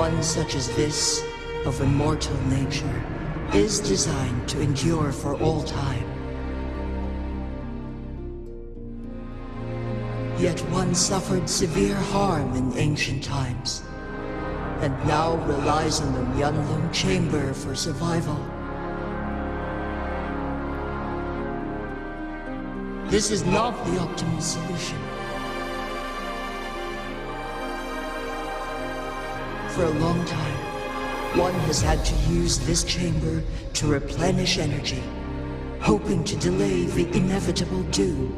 one such as this, of immortal nature, is designed to endure for all time. Yet one suffered severe harm in ancient times, and now relies on the Myeonlung Chamber for survival. This is not the optimal solution. For a long time, one has had to use this chamber to replenish energy, hoping to delay the inevitable doom.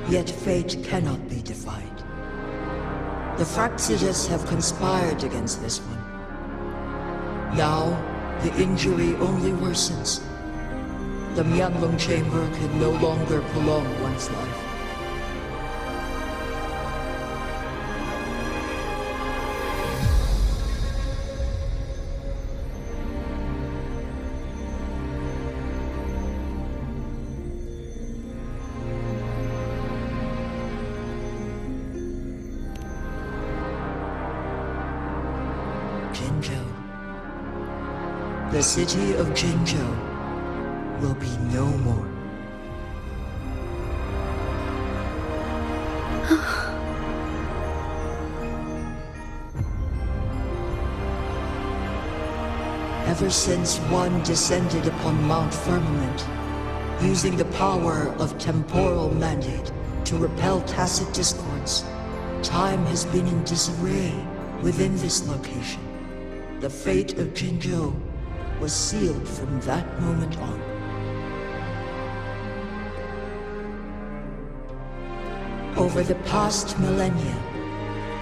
Yet fate cannot be defied. The Fraxidas have conspired against this one. Now, the injury only worsens. The Myeonlung Chamber can no longer prolong one's life. Jinzhou. The city of Jinzhou will be no more. Ever since one descended upon Mount Firmament, using the power of temporal mandate to repel tacit discords, time has been in disarray within this location. The fate of Jinzhou was sealed from that moment on. Over the past millennia,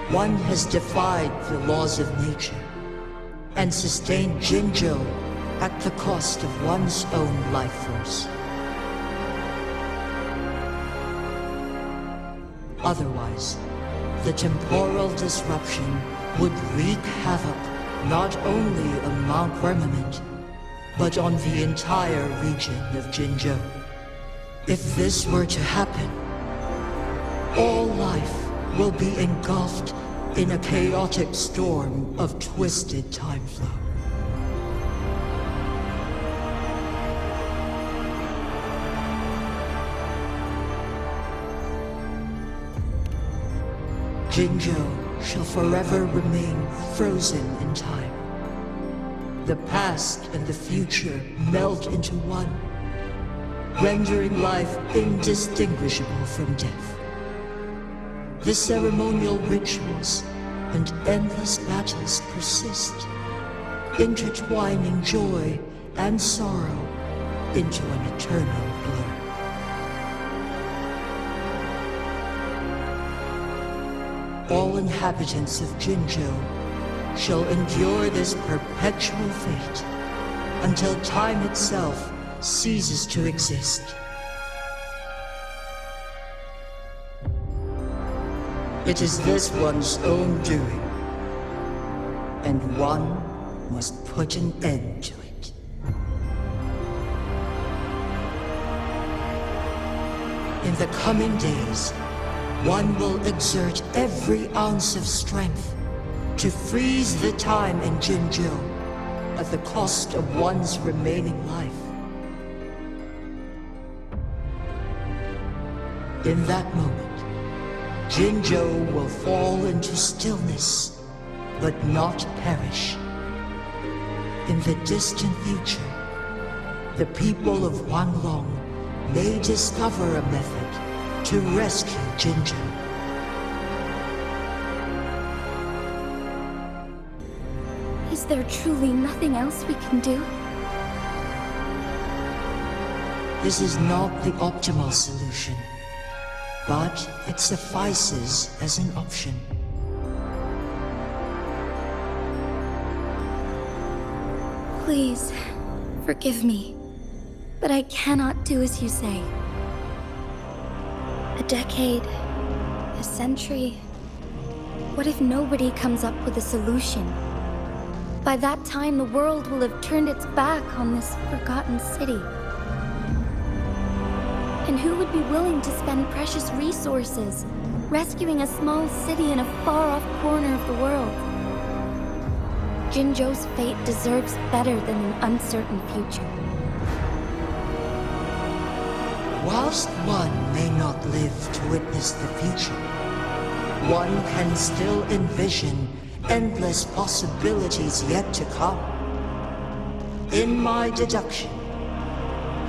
one has defied the laws of nature and sustained Jinzhou at the cost of one's own life force. Otherwise, the temporal disruption would wreak havoc not only on Mount Firmament, but on the entire region of Jinzhou. If this were to happen, all life will be engulfed in a chaotic storm of twisted time flow. Jinzhou shall forever remain frozen in time. The past and the future melt into one, rendering life indistinguishable from death. The ceremonial rituals and endless battles persist, intertwining joy and sorrow into an eternal blur. All inhabitants of Jinzhou shall endure this perpetual fate until time itself ceases to exist. It is this one's own doing, and one must put an end to it. In the coming days, one will exert every ounce of strength to freeze the time in Jinzhou at the cost of one's remaining life. In that moment, Jinzhou will fall into stillness, but not perish. In the distant future, the people of Wanlong may discover a method to rescue Jinzhou. Is there truly nothing else we can do? This is not the optimal solution, but it suffices as an option. Please, forgive me, but I cannot do as you say. A decade, a century. What if nobody comes up with a solution? By that time, the world will have turned its back on this forgotten city. And who would be willing to spend precious resources rescuing a small city in a far-off corner of the world. Jinzhou's fate deserves better than an uncertain future. Whilst one may not live to witness the future, one can still envision endless possibilities yet to come. In my deduction,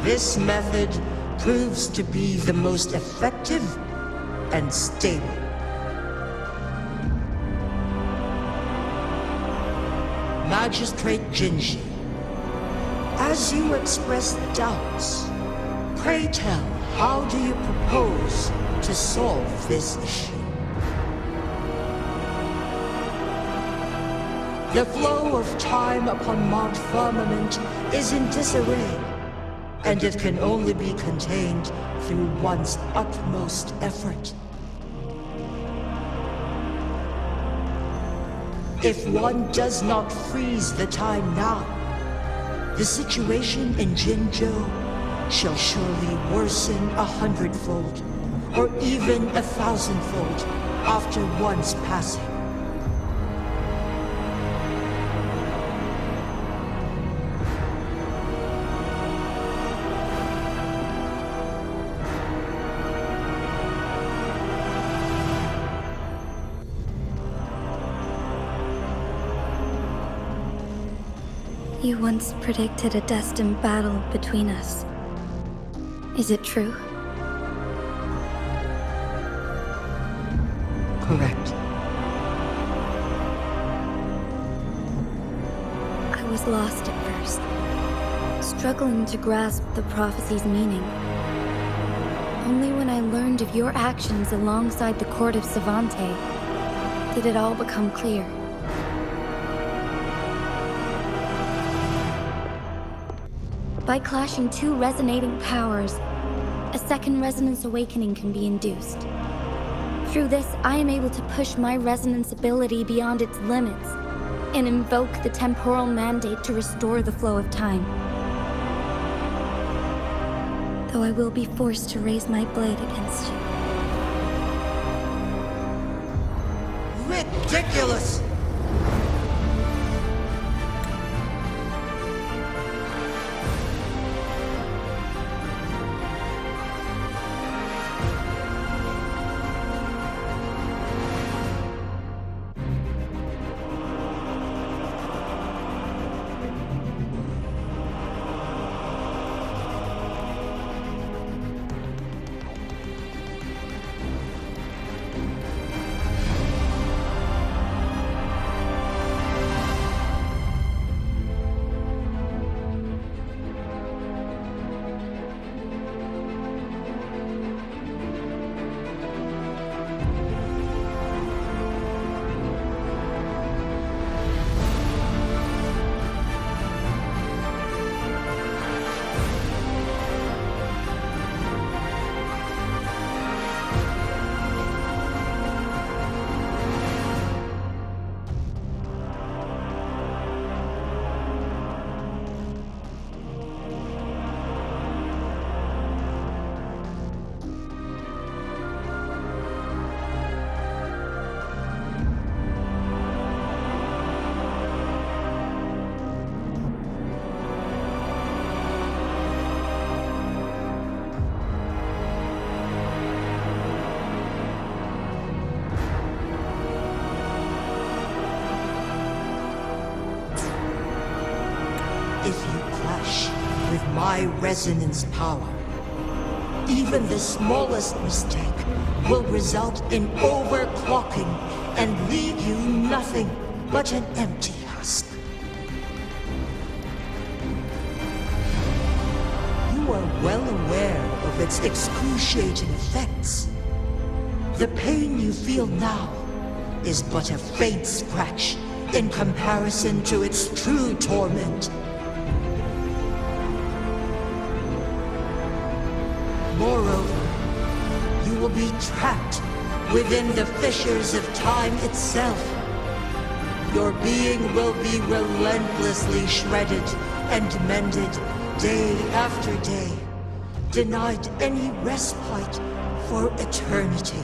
this method proves to be the most effective and stable. Magistrate Jinji, as you express doubts, pray tell, how do you propose to solve this issue? The flow of time upon Mount Firmament is in disarray, and it can only be contained through one's utmost effort. If one does not freeze the time now, the situation in Jinzhou shall surely worsen 100-fold, or even 1,000-fold after one's passing. You once predicted a destined battle between us. Is it true? Correct. I was lost at first, struggling to grasp the prophecy's meaning. Only when I learned of your actions alongside the court of Savante did it all become clear. By clashing two resonating powers, a second resonance awakening can be induced. Through this, I am able to push my resonance ability beyond its limits and invoke the temporal mandate to restore the flow of time. Though I will be forced to raise my blade against you. Ridiculous! If you clash with my resonance power, even the smallest mistake will result in overclocking and leave you nothing but an empty husk. You are well aware of its excruciating effects. The pain you feel now is but a faint scratch in comparison to its true torment. Moreover, you will be trapped within the fissures of time itself. Your being will be relentlessly shredded and mended day after day, denied any respite for eternity.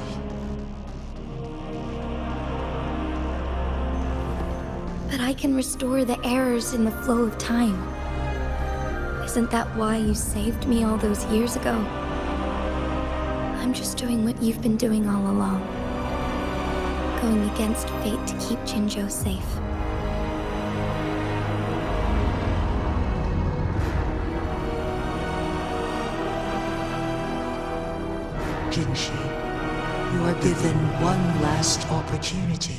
But I can restore the errors in the flow of time. Isn't that why you saved me all those years ago? I'm just doing what you've been doing all along. Going against fate to keep Jinzhou safe. Jinshi, you are given one last opportunity.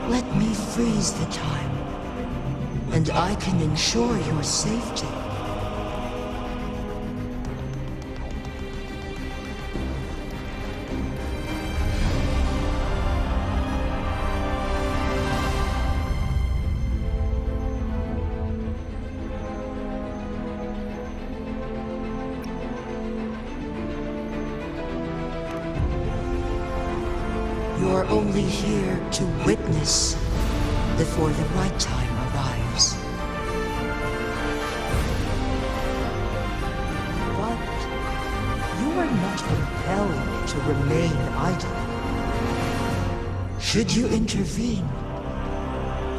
Let me freeze the time, and I can ensure your safety. You're only here to witness before the right time arrives. But you are not compelled to remain idle. Should you intervene,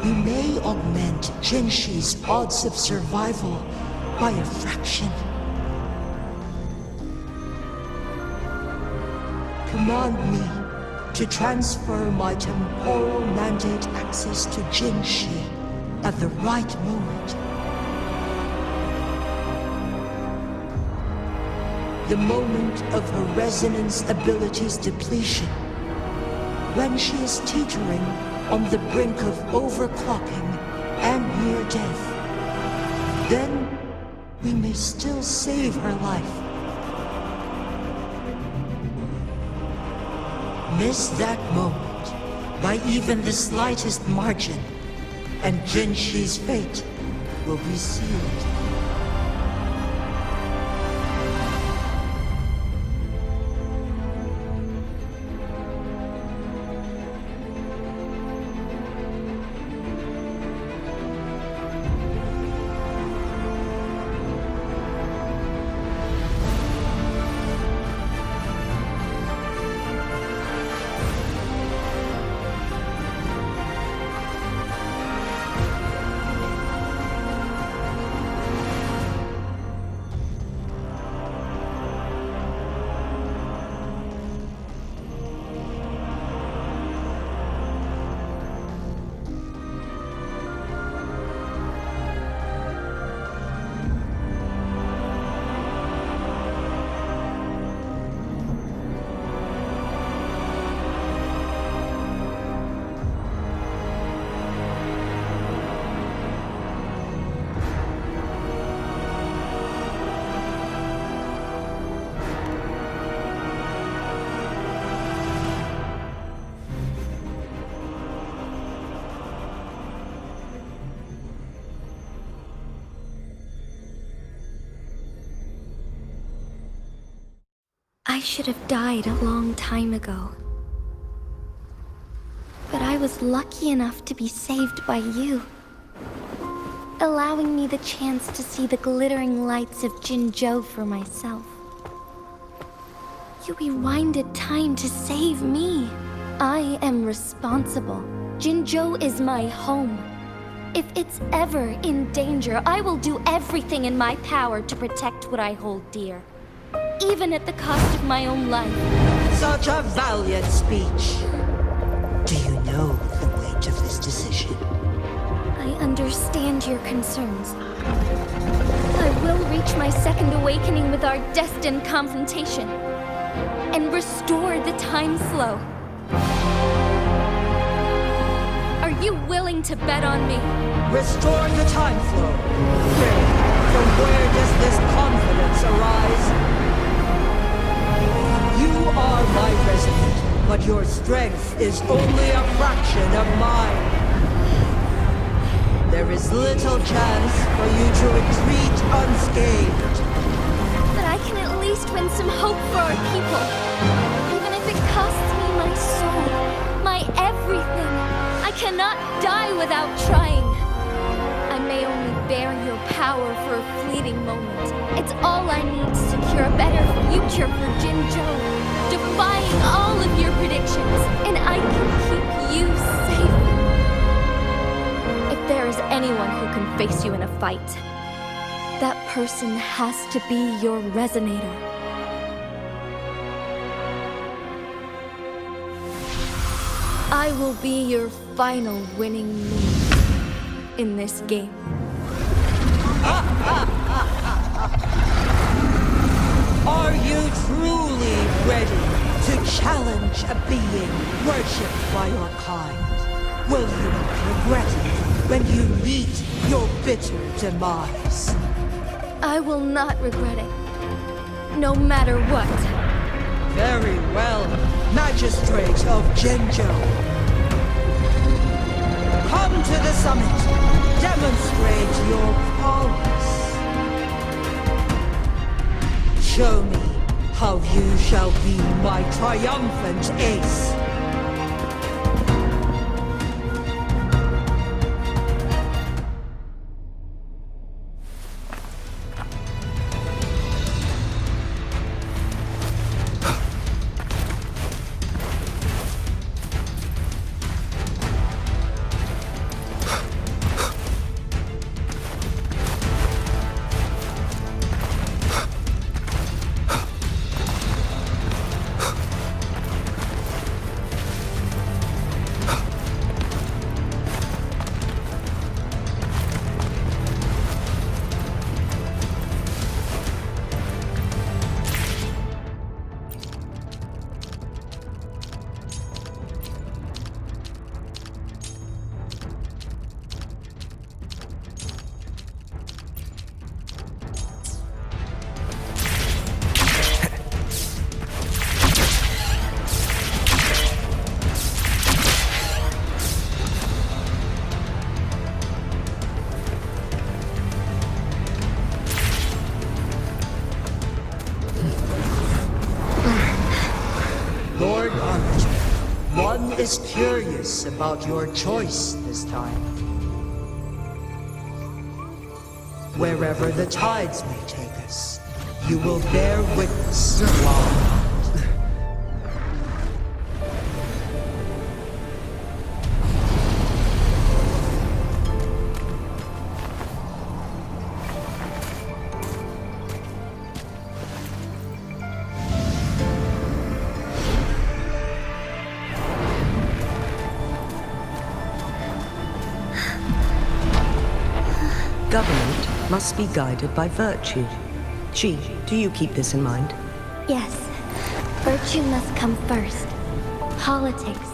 you may augment Jinshi's odds of survival by a fraction. Command me to transfer my temporal mandate access to Jinshi at the right moment. The moment of her resonance ability's depletion, when she is teetering on the brink of overclocking and near death. Then we may still save her life. Miss that moment by even the slightest margin, and Jinshi's fate will be sealed. I should have died a long time ago. But I was lucky enough to be saved by you, allowing me the chance to see the glittering lights of Jinzhou for myself. You rewinded time to save me. I am responsible. Jinzhou is my home. If it's ever in danger, I will do everything in my power to protect what I hold dear, even at the cost of my own life. Such a valiant speech. Do you know the weight of this decision? I understand your concerns. I will reach my second awakening with our destined confrontation and restore the time flow. Are you willing to bet on me? Restore the time flow. Great. From where does this confidence arise? You are my resident, but your strength is only a fraction of mine. There is little chance for you to retreat unscathed. But I can at least win some hope for our people. Even if it costs me my soul, my everything. I cannot die without trying. I may only bear your power for a fleeting moment. It's all I need to secure a better future for Jinzhou, defying all of your predictions, and I can keep you safe. If there is anyone who can face you in a fight, that person has to be your resonator. I will be your final winning move in this game. Are you truly ready to challenge a being worshipped by your kind? Will you not regret it when you meet your bitter demise? I will not regret it, no matter what. Very well, Magistrate of Jinzhou. Come to the summit. Demonstrate your prowess. Show me how you shall be my triumphant ace. Lord Arbiter, one is curious about your choice this time. Wherever the tides may take us, you will bear witness to our mind. Government must be guided by virtue. Chi, do you keep this in mind? Yes, virtue must come first. Politics,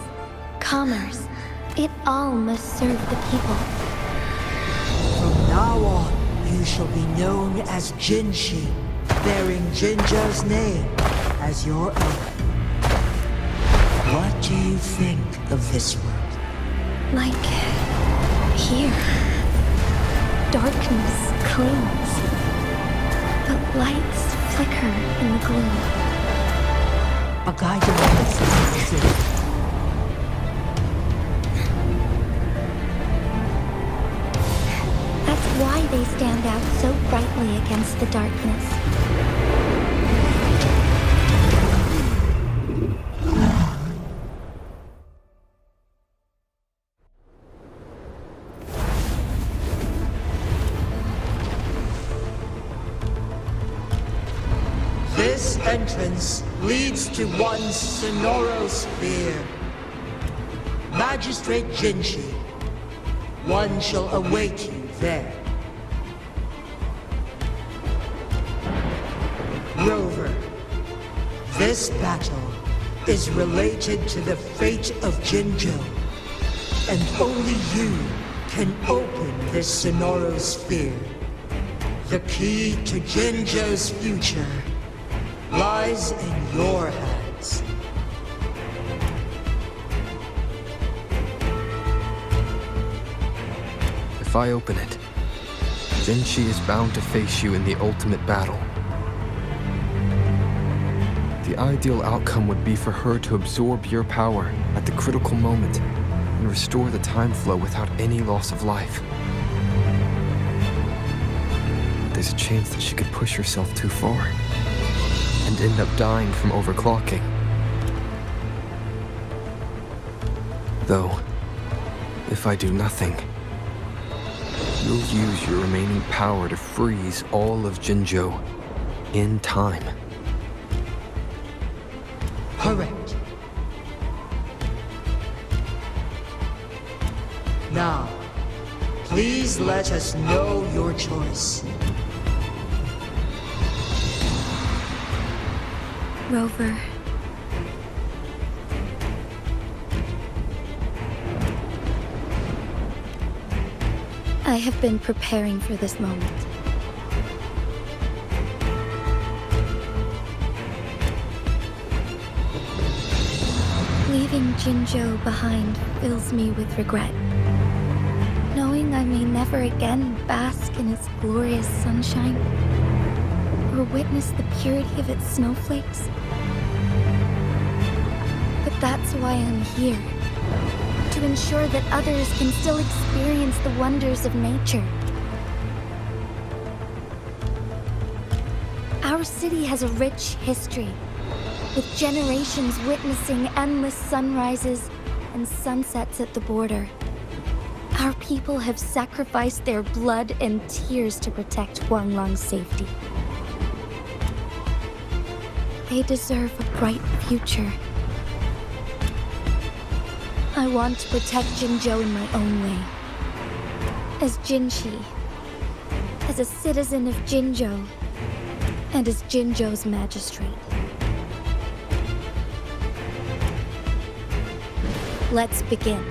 commerce, it all must serve the people. From now on, you shall be known as Jinshi, bearing Jinja's name as your own. What do you think of this world? Like here. Darkness clings, but lights flicker in the gloom. A guiding light. That's why they stand out so brightly against the darkness. This entrance leads to one Sonoro Sphere. Magistrate Jinshi, one shall await you there. Rover, this battle is related to the fate of Jinzhou, and only you can open this Sonoro Sphere. The key to Jinzhou's future lies in your hands. If I open it, Jinshi is bound to face you in the ultimate battle. The ideal outcome would be for her to absorb your power at the critical moment and restore the time flow without any loss of life. But there's a chance that she could push herself too far and end up dying from overclocking. Though, if I do nothing, You'll use your remaining power to freeze all of Jinzhou in time. Correct. Now, please let us know your choice. Rover. I have been preparing for this moment. Leaving Jinzhou behind fills me with regret. Knowing I may never again bask in its glorious sunshine, or witness the purity of its snowflakes. But that's why I'm here. To ensure that others can still experience the wonders of nature. Our city has a rich history, with generations witnessing endless sunrises and sunsets at the border. Our people have sacrificed their blood and tears to protect Huanglang's safety. They deserve a bright future. I want to protect Jinzhou in my own way. As Jinshi, as a citizen of Jinzhou, and as Jinzhou's magistrate. Let's begin.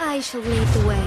I shall lead the way.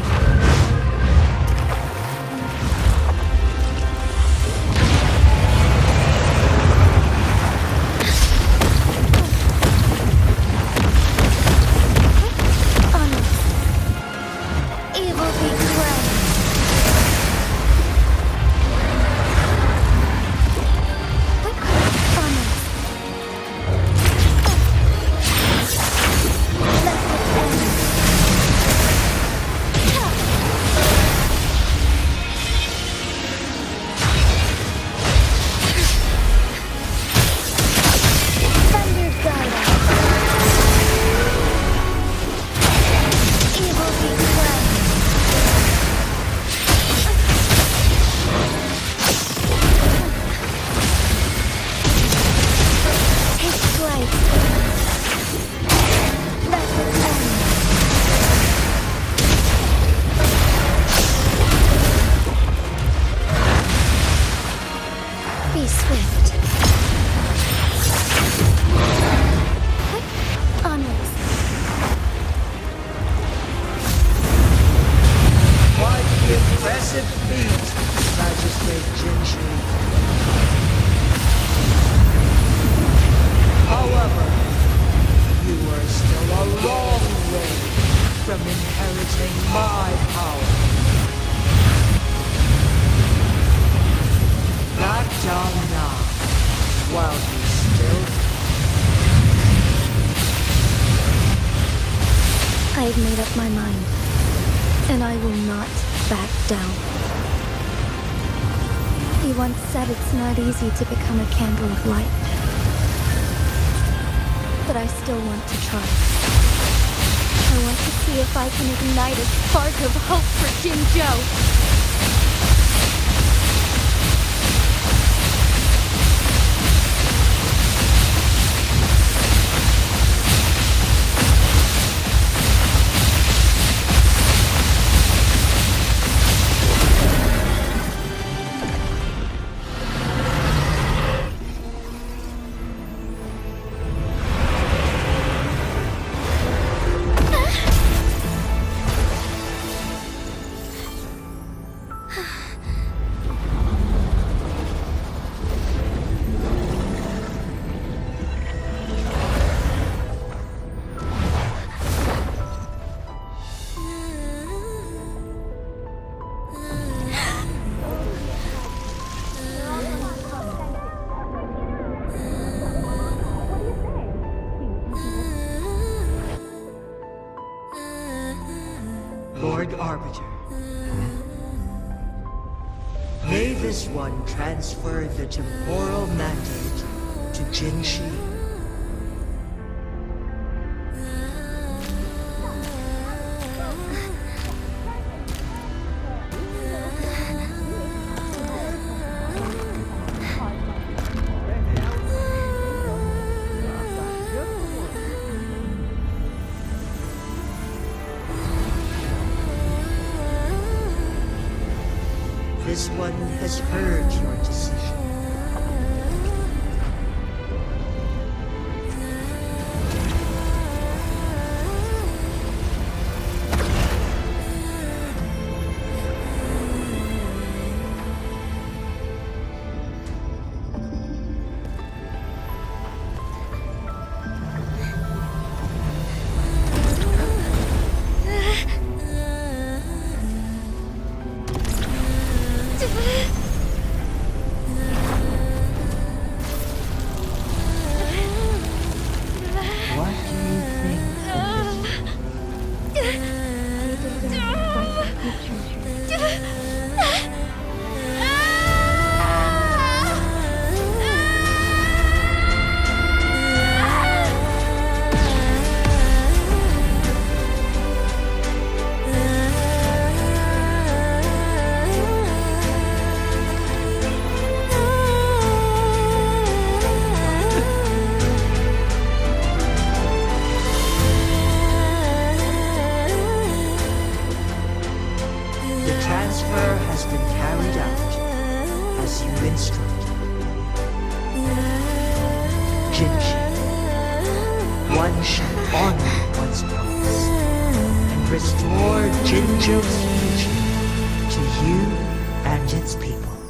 impressive feat, Magistrate Jinshi. However, you are still a long way from inheriting my power. Back down now, while you still can. I have made up my mind, and I will not back down. You once said it's not easy to become a candle of light. But I still want to try. I want to see if I can ignite a spark of hope for Jinzhou. Lord Arbiter. May this one transfer the temporal mandate to Jinshi. This one has heard your decision. Has been carried out as you instructed. Jinshi, one shall honor one's promise and restore Jinzhou's future to you and its people.